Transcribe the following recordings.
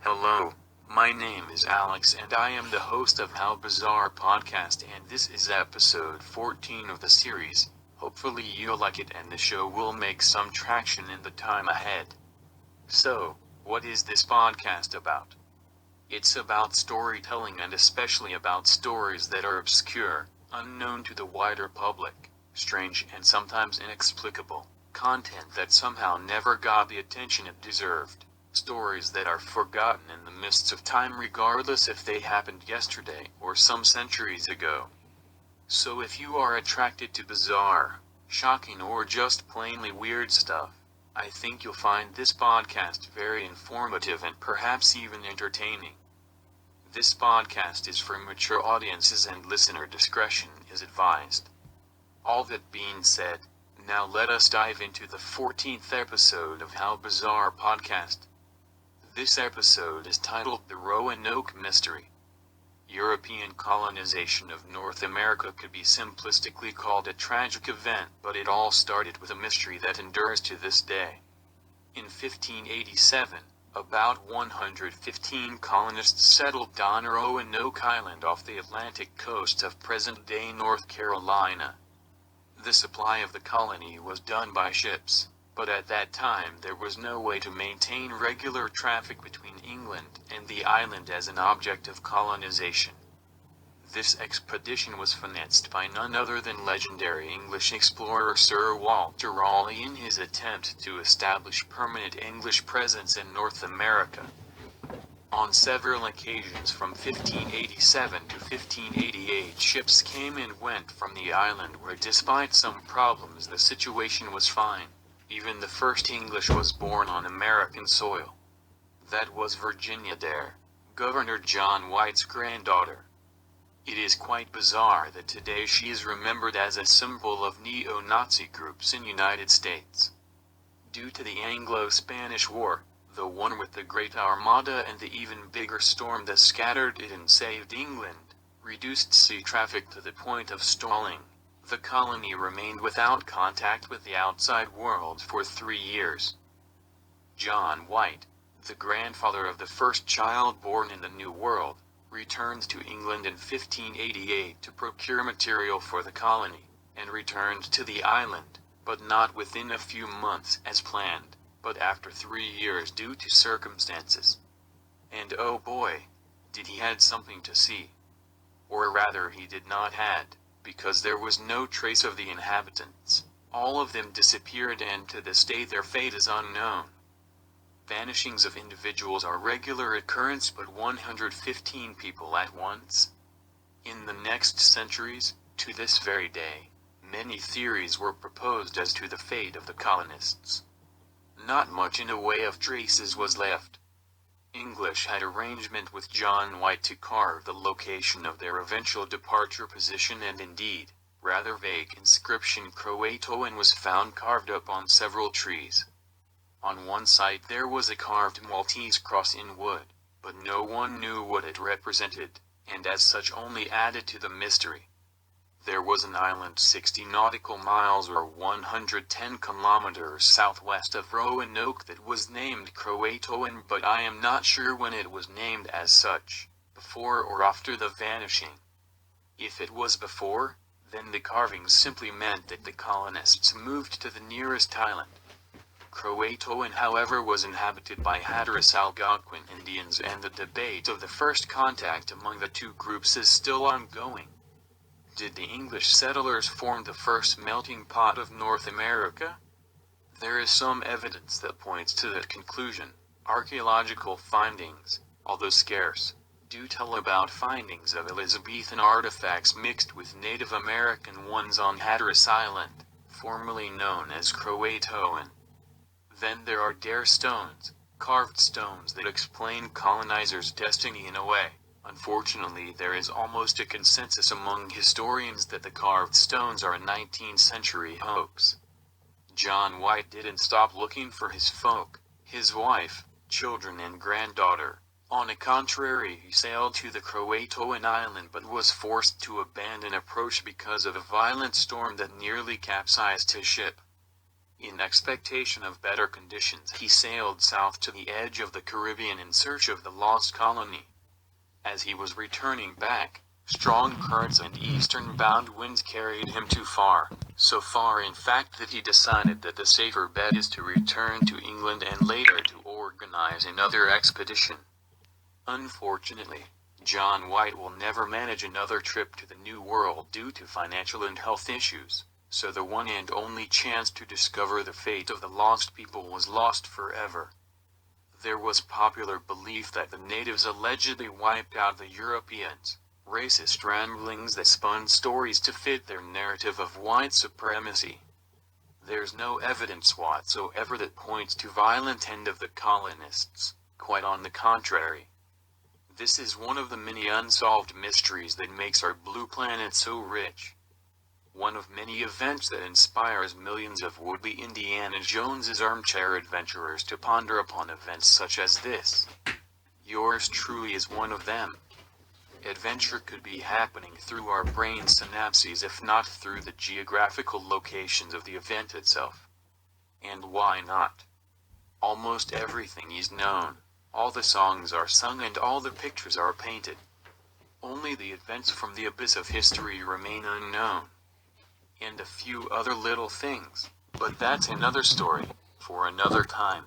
Hello, my name is Alex and I am the host of How Bizarre Podcast, and this is episode 14 of the series. Hopefully you'll like it and the show will make some traction in the time ahead. So, what is this podcast about? It's about storytelling, and especially about stories that are obscure, unknown to the wider public, strange and sometimes inexplicable, content that somehow never got the attention it deserved. Stories that are forgotten in the mists of time regardless if they happened yesterday or some centuries ago. So if you are attracted to bizarre, shocking or just plainly weird stuff, I think you'll find this podcast very informative and perhaps even entertaining. This podcast is for mature audiences and listener discretion is advised. All that being said, now let us dive into the 14th episode of How Bizarre Podcast. This episode is titled The Roanoke Mystery. European colonization of North America could be simplistically called a tragic event, but it all started with a mystery that endures to this day. In 1587, about 115 colonists settled on Roanoke Island off the Atlantic coast of present-day North Carolina. The supply of the colony was done by ships, but at that time there was no way to maintain regular traffic between England and the island as an object of colonization. This expedition was financed by none other than legendary English explorer Sir Walter Raleigh in his attempt to establish permanent English presence in North America. On several occasions from 1587 to 1588 ships came and went from the island where, despite some problems, the situation was fine. Even the first English was born on American soil. That was Virginia Dare, Governor John White's granddaughter. It is quite bizarre that today she is remembered as a symbol of neo-Nazi groups in United States. Due to the Anglo-Spanish War, the one with the Great Armada and the even bigger storm that scattered it and saved England, reduced sea traffic to the point of stalling, the colony remained without contact with the outside world for 3 years. John White, the grandfather of the first child born in the New World, returned to England in 1588 to procure material for the colony, and returned to the island, but not within a few months as planned, but after 3 years due to circumstances. And oh boy, did he had something to see. Or rather he did not had, because there was no trace of the inhabitants. All of them disappeared, and to this day their fate is unknown. Vanishings of individuals are regular occurrence, but 115 people at once? In the next centuries, to this very day, many theories were proposed as to the fate of the colonists. Not much in the way of traces was left. English had arrangement with John White to carve the location of their eventual departure position, and indeed, rather vague inscription Croatoan was found carved up on several trees. On one site there was a carved Maltese cross in wood, but no one knew what it represented, and as such only added to the mystery. There was an island 60 nautical miles or 110 kilometers southwest of Roanoke that was named Croatoan, but I am not sure when it was named as such, before or after the vanishing. If it was before, then the carvings simply meant that the colonists moved to the nearest island. Croatoan, however, was inhabited by Hatteras Algonquin Indians, and the debate of the first contact among the two groups is still ongoing. Did the English settlers form the first melting pot of North America? There is some evidence that points to that conclusion. Archaeological findings, although scarce, do tell about findings of Elizabethan artifacts mixed with Native American ones on Hatteras Island, formerly known as Croatoan. Then there are Dare stones, carved stones that explain colonizers' destiny in a way. Unfortunately, there is almost a consensus among historians that the carved stones are a 19th century hoax. John White didn't stop looking for his folk, his wife, children and granddaughter. On the contrary, he sailed to the Croatoan island but was forced to abandon approach because of a violent storm that nearly capsized his ship. In expectation of better conditions, he sailed south to the edge of the Caribbean in search of the lost colony. As he was returning back, strong currents and eastern-bound winds carried him too far, so far in fact that he decided that the safer bet is to return to England and later to organize another expedition. Unfortunately, John White will never manage another trip to the New World due to financial and health issues, so the one and only chance to discover the fate of the lost people was lost forever. There was popular belief that the natives allegedly wiped out the Europeans, racist ramblings that spun stories to fit their narrative of white supremacy. There's no evidence whatsoever that points to violent end of the colonists, quite on the contrary. This is one of the many unsolved mysteries that makes our blue planet so rich. One of many events that inspires millions of would-be Indiana Jones's armchair adventurers to ponder upon events such as this. Yours truly is one of them. Adventure could be happening through our brain synapses if not through the geographical locations of the event itself. And why not? Almost everything is known, all the songs are sung and all the pictures are painted. Only the events from the abyss of history remain unknown. And a few other little things, but that's another story, for another time.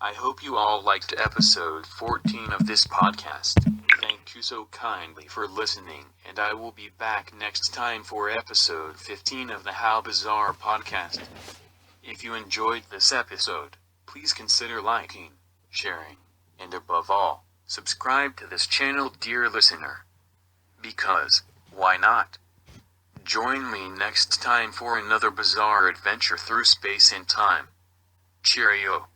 I hope you all liked episode 14 of this podcast. Thank you so kindly for listening, and I will be back next time for episode 15 of the How Bizarre podcast. If you enjoyed this episode, please consider liking, sharing, and above all, subscribe to this channel, dear listener. Because, why not? Join me next time for another bizarre adventure through space and time. Cheerio.